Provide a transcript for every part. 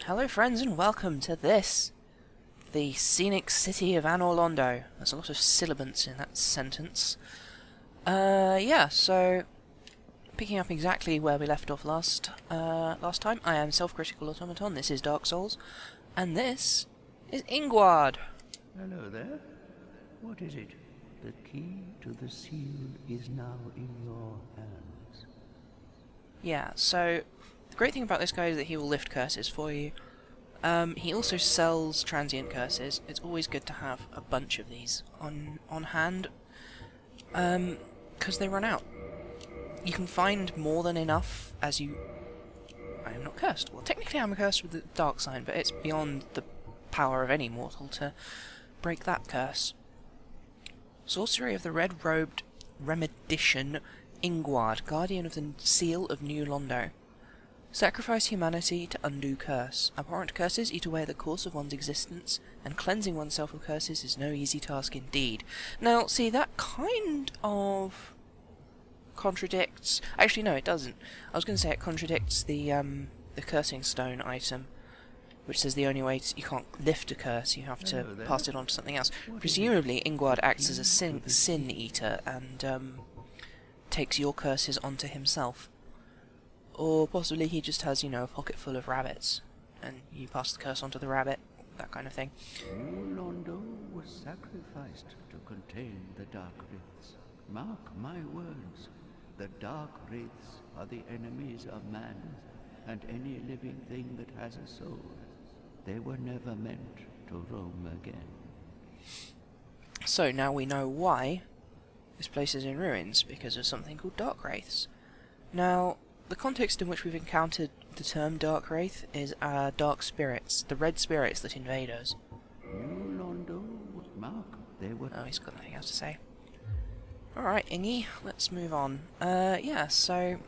Hello friends and welcome to this, the scenic city of Anor Londo. There's a lot of syllabants in that sentence. So picking up exactly where we left off last time, I am self-critical Automaton, this is Dark Souls, and this is Ingward. Hello there. What is it? The key to the seal is now in your hands. Yeah, so the great thing about this guy is that he will lift curses for you. He also sells transient curses. It's always good to have a bunch of these on hand, because they run out. You can find more than enough as you... I am not cursed. Well, technically I'm cursed with the dark sign, but it's beyond the power of any mortal to break that curse. Sorcery of the Red-Robed Remedition Ingward, Guardian of the Seal of New Londo. Sacrifice humanity to undo curse. Abhorrent curses eat away the course of one's existence, and cleansing oneself of curses is no easy task indeed. Now, see, that kind of contradicts... Actually, no, it doesn't. I was going to say it contradicts the cursing stone item, which says the only way you can't lift a curse, you have to pass it on to something else. Presumably, Ingward acts as a sin eater and takes your curses onto himself. Or possibly he just has, you know, a pocket full of rabbits, and you pass the curse onto the rabbit, that kind of thing. New Londo was sacrificed to contain the Dark Wraiths. Mark my words, the Dark Wraiths are the enemies of man, and any living thing that has a soul. They were never meant to roam again. So now we know why this place is in ruins, because of something called Dark Wraiths. Now, the context in which we've encountered the term Dark Wraith is dark spirits, the red spirits that invade us. New Londo, Mark, they were... Oh, he's got nothing else to say. Alright, Ingy, let's move on. So...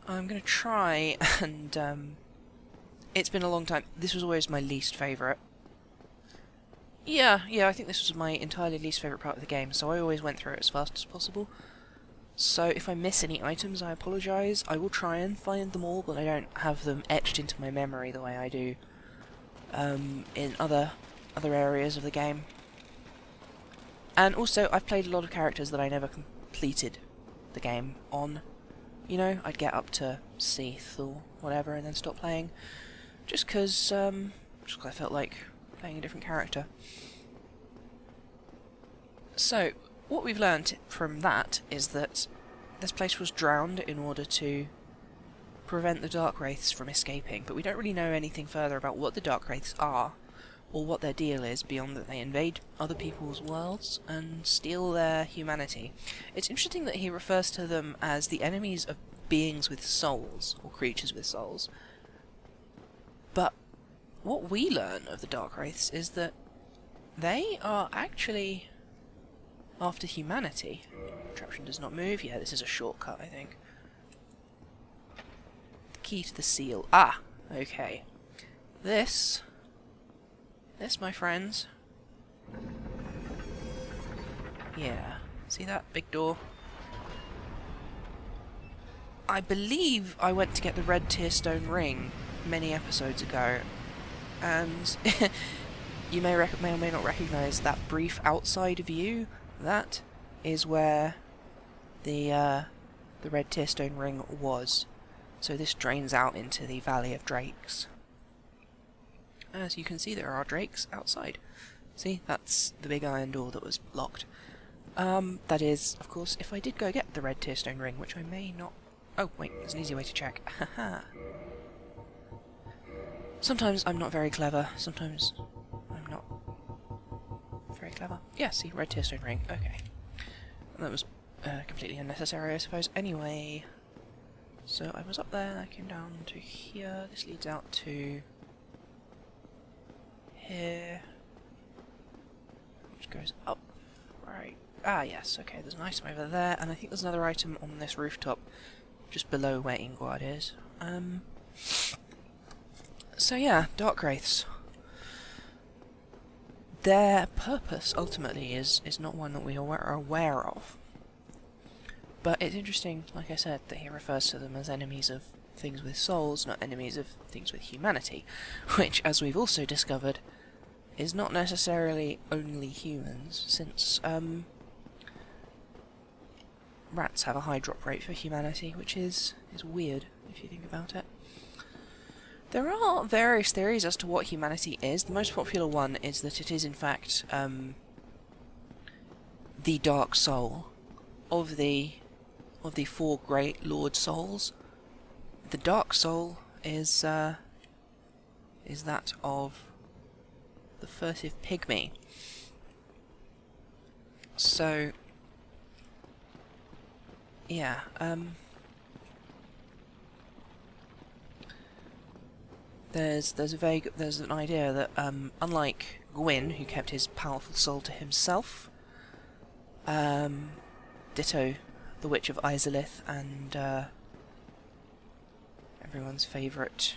I'm gonna try and, it's been a long time. This was always my least favourite. Yeah, I think this was my entirely least favourite part of the game, so I always went through it as fast as possible. So if I miss any items, I apologise. I will try and find them all, but I don't have them etched into my memory the way I do in other areas of the game. And also, I've played a lot of characters that I never completed the game on. You know, I'd get up to Seath or whatever and then stop playing, just because I felt like playing a different character. So, what we've learnt from that is that this place was drowned in order to prevent the Dark Wraiths from escaping, but we don't really know anything further about what the Dark Wraiths are, or what their deal is, beyond that they invade other people's worlds and steal their humanity. It's interesting that he refers to them as the enemies of beings with souls, or creatures with souls. But what we learn of the Dark Wraiths is that they are actually after humanity. Contraption does not move. Yeah, this is a shortcut, I think. The key to the seal. Ah! Okay. This, my friends... Yeah. See that big door? I believe I went to get the red tearstone ring many episodes ago, and you may or may not recognise that brief outside view. That is where the red tearstone ring was. So this drains out into the Valley of Drakes. As you can see, there are drakes outside. See, that's the big iron door that was locked. That is, of course, if I did go get the red tearstone ring, which I may not... Oh, wait, there's an easy way to check. Haha. Sometimes I'm not very clever, sometimes I'm not very clever. Yeah, see, red tearstone ring, okay. That was completely unnecessary, I suppose. Anyway, so I was up there, I came down to here, this leads out to here, which goes up, right. Ah, yes, okay, there's an item over there, and I think there's another item on this rooftop, just below where Ingward is. So yeah, Dark Wraiths. Their purpose, ultimately, is not one that we are aware of. But it's interesting, like I said, that he refers to them as enemies of things with souls, not enemies of things with humanity, which, as we've also discovered, is not necessarily only humans, since rats have a high drop rate for humanity, which is weird if you think about it. There are various theories as to what humanity is. The most popular one is that it is in fact the dark soul of the four great Lord souls. The dark soul is that of the furtive pygmy. So yeah, there's an idea that unlike Gwyn, who kept his powerful soul to himself, ditto the Witch of Izalith and everyone's favourite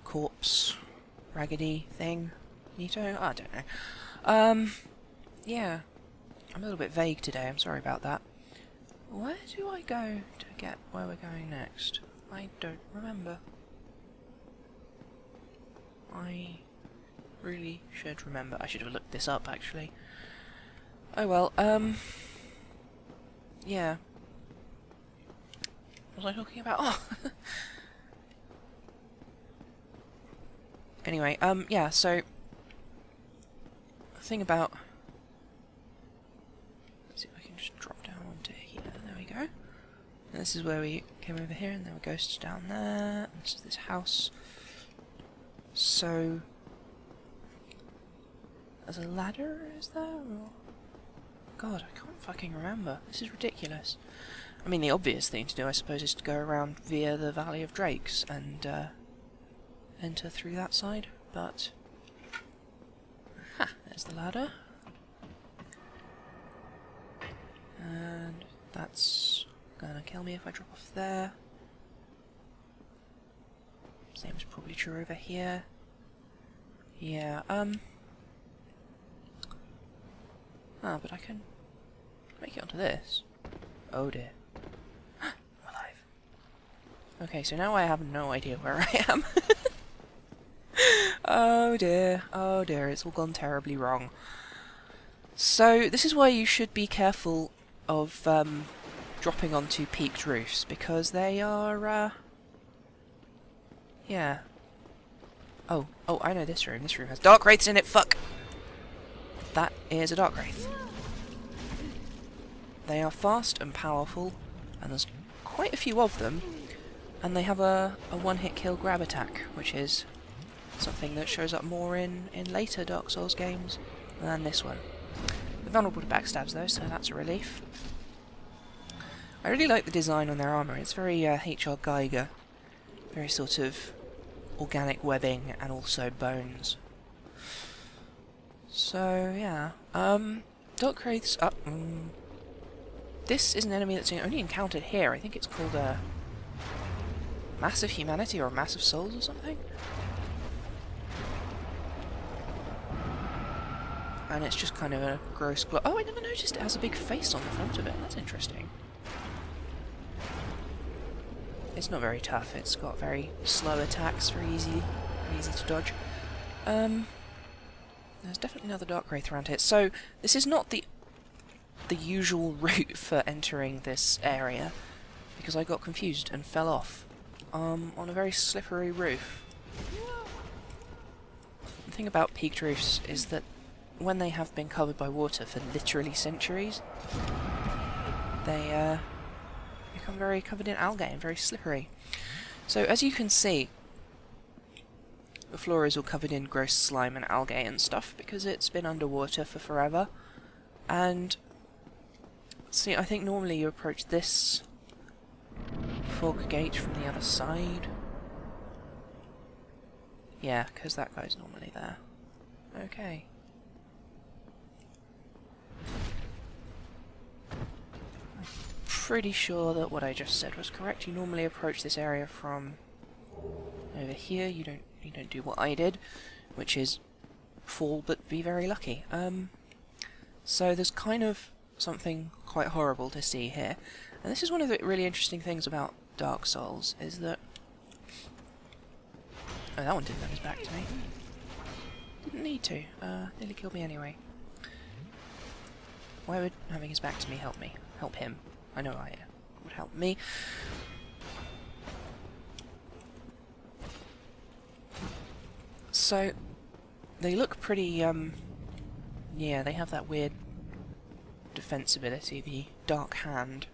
corpse raggedy thing, Nito? I don't know. Yeah, I'm a little bit vague today, I'm sorry about that. Where do I go to get where we're going next? I don't remember. I really should remember. I should have looked this up, actually. Oh well, yeah. What was I talking about? Oh! Anyway, yeah, so the thing about... Let's see if I can just drop down onto here. There we go. And this is where we came over here, and there were ghosts down there. And this is this house. So... There's a ladder, is there? Or... God, I can't fucking remember. This is ridiculous. I mean, the obvious thing to do, I suppose, is to go around via the Valley of Drakes and enter through that side, but... Ha! There's the ladder. And that's gonna kill me if I drop off there. Same is probably true over here. Yeah, Ah, but I can make it onto this. Oh dear. I'm alive. Okay, so now I have no idea where I am. Oh dear, it's all gone terribly wrong. So, this is why you should be careful of dropping onto peaked roofs, because they are, yeah. Oh, I know this room. This room has dark wraiths in it, fuck! That is a dark wraith. They are fast and powerful, and there's quite a few of them, and they have a one-hit kill grab attack, which is something that shows up more in later Dark Souls games than this one. They're vulnerable to backstabs though, so that's a relief. I really like the design on their armour. It's very H.R. Geiger, very sort of organic webbing and also bones. So yeah, Dark Wraiths up. This is an enemy that's only encountered here. I think it's called a Massive Humanity or Massive Souls or something. And it's just kind of a gross glow. Oh, I never noticed it has a big face on the front of it. That's interesting. It's not very tough. It's got very slow attacks, very easy to dodge. There's definitely another Dark Wraith around here. So this is not the usual route for entering this area, because I got confused and fell off on a very slippery roof. The thing about peaked roofs is that when they have been covered by water for literally centuries, they become very covered in algae and very slippery. So as you can see, the floor is all covered in gross slime and algae and stuff because it's been underwater for forever. And see, I think normally you approach this fog gate from the other side. Yeah, because that guy's normally there. Okay. I'm pretty sure that what I just said was correct. You normally approach this area from over here. You don't do what I did, which is fall but be very lucky. So there's kind of something quite horrible to see here. And this is one of the really interesting things about Dark Souls, is that... Oh, that one didn't have his back to me. Didn't need to. Nearly killed me anyway. Why would having his back to me help me? Help him. I know it would help me. So, they look pretty, yeah, they have that weird defense ability, the Dark Hand.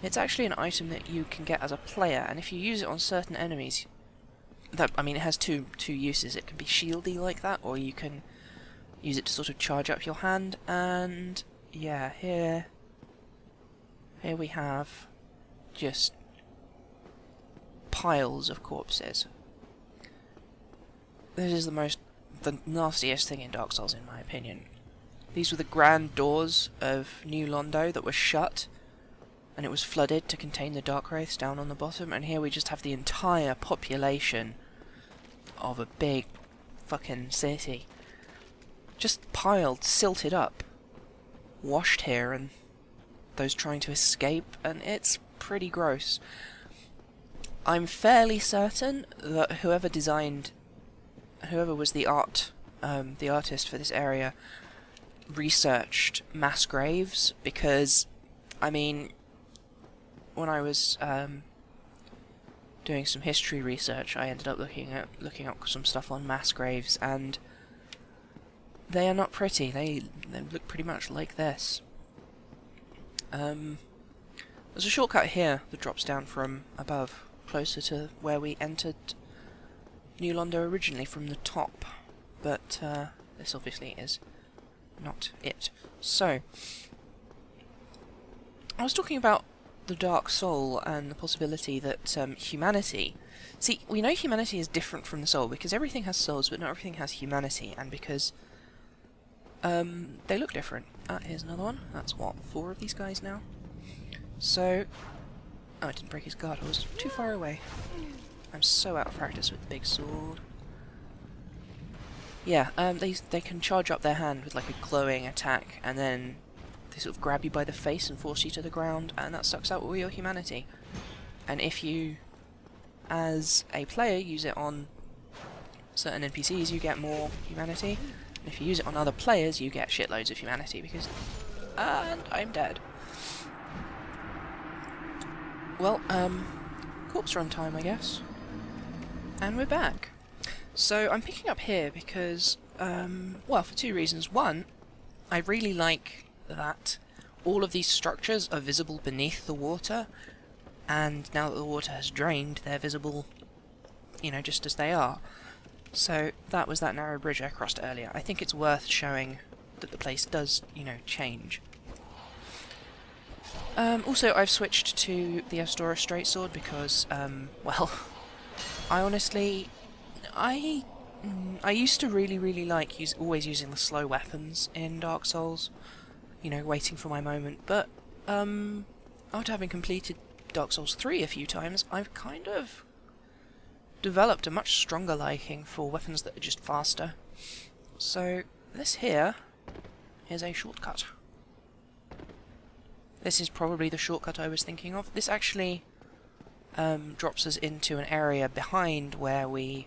It's actually an item that you can get as a player, and if you use it on certain enemies, I mean, it has two uses. It can be shieldy like that, or you can use it to sort of charge up your hand, and yeah, here we have just piles of corpses. This is the nastiest thing in Dark Souls, in my opinion. These were the grand doors of New Londo that were shut, and it was flooded to contain the Dark Wraiths down on the bottom, and here we just have the entire population of a big fucking city. Just piled, silted up, washed here, and those trying to escape, and it's pretty gross. I'm fairly certain that whoever was the artist for this area, researched mass graves, because, I mean, when I was doing some history research, I ended up looking up some stuff on mass graves, and they are not pretty. They look pretty much like this. There's a shortcut here that drops down from above, closer to where we entered New Londo originally from the top, but this obviously is not it. So, I was talking about the Dark Soul and the possibility that humanity... See, we know humanity is different from the soul, because everything has souls, but not everything has humanity, and because they look different. Here's another one. That's what, 4 of these guys now? So... Oh, I didn't break his guard. I was too far away. I'm so out of practice with the big sword. Yeah, they can charge up their hand with like a glowing attack, and then they sort of grab you by the face and force you to the ground, and that sucks out all your humanity. And if you, as a player, use it on certain NPCs, you get more humanity. And if you use it on other players, you get shitloads of humanity, because... And I'm dead. Well, corpse run time, I guess. And we're back. So I'm picking up here because, well, for 2 reasons. One, I really like that all of these structures are visible beneath the water, and now that the water has drained, they're visible, you know, just as they are. So that was that narrow bridge I crossed earlier. I think it's worth showing that the place does, you know, change. Also, I've switched to the Astora Straight Sword because, well, I honestly... I used to really like always using the slow weapons in Dark Souls, you know, waiting for my moment, but after having completed Dark Souls 3 a few times, I've kind of developed a much stronger liking for weapons that are just faster. So this here is a shortcut. This is probably the shortcut I was thinking of. This actually drops us into an area behind where we...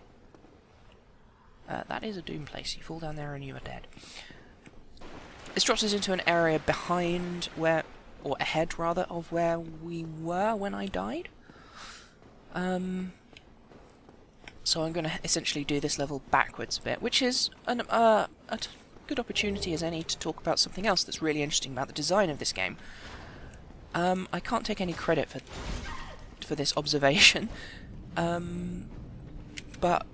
that is a doom place. You fall down there and you are dead. This drops us into an area behind where... or ahead, rather, of where we were when I died. So I'm going to essentially do this level backwards a bit, which is a good opportunity as any to talk about something else that's really interesting about the design of this game. I can't take any credit for this observation, but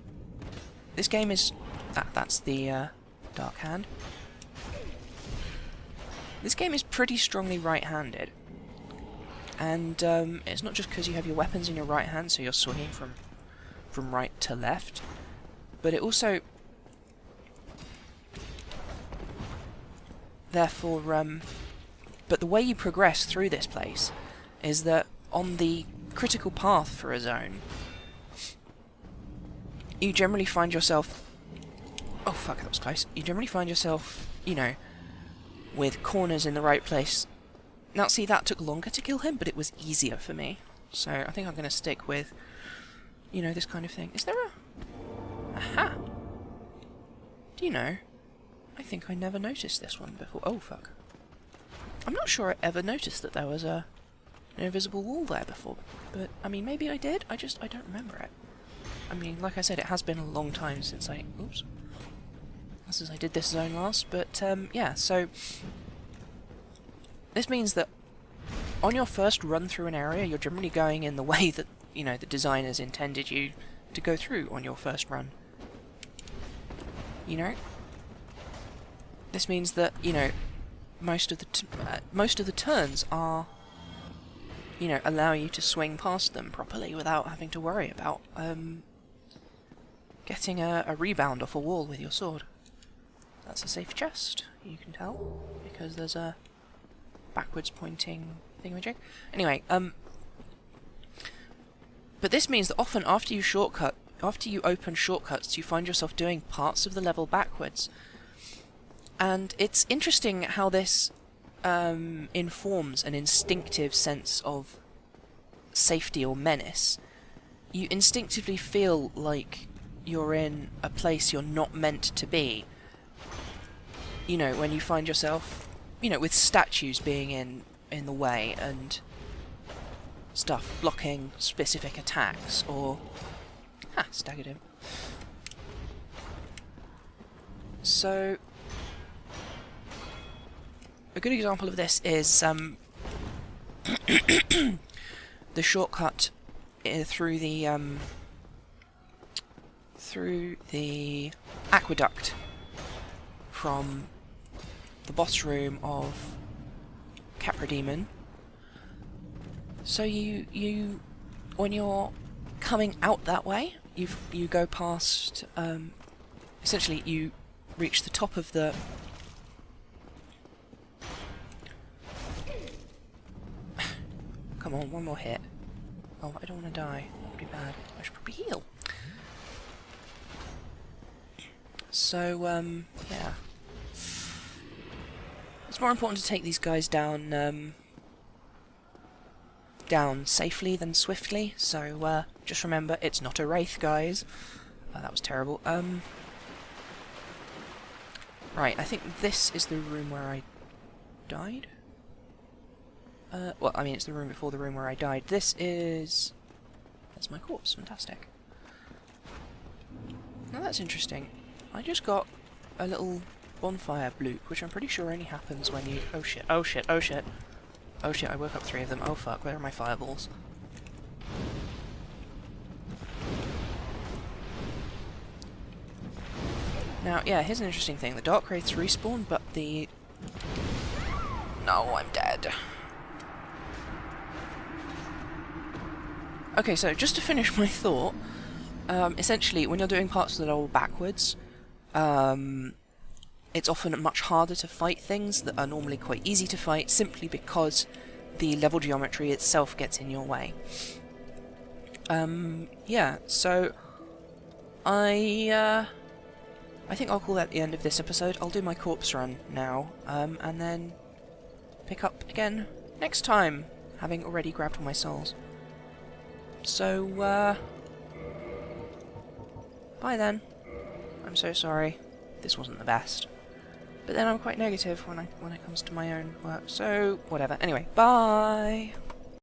this game is... that's the Dark Hand. This game is pretty strongly right-handed, and it's not just because you have your weapons in your right hand, so you're swinging from right to left, but it also... Therefore, but the way you progress through this place is that on the critical path for a zone, you generally find yourself... Oh fuck, that was close. You generally find yourself, you know, with corners in the right place. Now, see, that took longer to kill him, but it was easier for me. So I think I'm going to stick with, you know, this kind of thing. Is there a... Aha! Do you know, I think I never noticed this one before. Oh, fuck. I'm not sure I ever noticed that there was an invisible wall there before. But, I mean, maybe I did. I don't remember it. I mean, like I said, it has been a long time since I... Oops. Since I did this zone last. But, yeah, so... This means that on your first run through an area, you're generally going in the way that, you know, the designers intended you to go through on your first run. You know? This means that, you know, most of the turns are, you know, allow you to swing past them properly without having to worry about getting a rebound off a wall with your sword. That's a safe chest, you can tell, because there's a backwards pointing thingamajig. Anyway, but this means that often after you open shortcuts, you find yourself doing parts of the level backwards. And it's interesting how this informs an instinctive sense of safety or menace. You instinctively feel like you're in a place you're not meant to be. You know, when you find yourself, you know, with statues being in the way and stuff blocking specific attacks, or... Ha! Staggered him. So... a good example of this is the shortcut through the aqueduct from the boss room of Capra-Demon. So you when you're coming out that way, you go past. Essentially, you reach the top of the. Come on, one more hit. Oh, I don't want to die. That would be bad. I should probably heal. So, yeah. It's more important to take these guys down, down safely than swiftly, so, just remember, it's not a wraith, guys. That was terrible. Right, I think this is the room where I died? Well, I mean, it's the room before the room where I died. This is... That's my corpse. Fantastic. Now that's interesting. I just got a little bonfire bloop, which I'm pretty sure only happens when you... Oh shit, oh shit, oh shit. Oh shit, I woke up 3 of them. Oh fuck, where are my fireballs? Now, yeah, here's an interesting thing. The Dark Wraiths respawn, but the... No, I'm dead. Okay, so just to finish my thought, essentially, when you're doing parts of the level backwards, it's often much harder to fight things that are normally quite easy to fight, simply because the level geometry itself gets in your way. Yeah, so I think I'll call that the end of this episode. I'll do my corpse run now, and then pick up again next time, having already grabbed all my souls. So, bye then. I'm so sorry. This wasn't the best. But then I'm quite negative when it comes to my own work, so whatever. Anyway, bye!